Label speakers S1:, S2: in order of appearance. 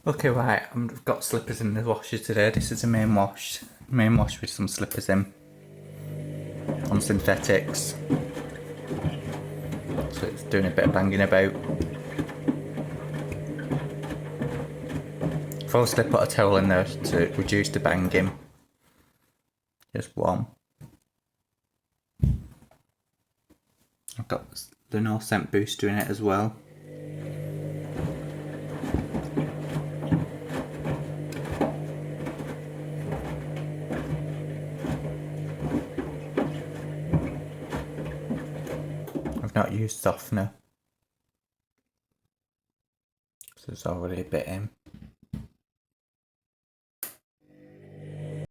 S1: Okay, right, I've got slippers in the washer today. This is a main wash with some slippers in, on synthetics. So it's doing a bit of banging about. Firstly, put a towel in there to reduce the banging. Just one. I've got the no scent booster in it as well. I've not used softener, so there's already a bit in.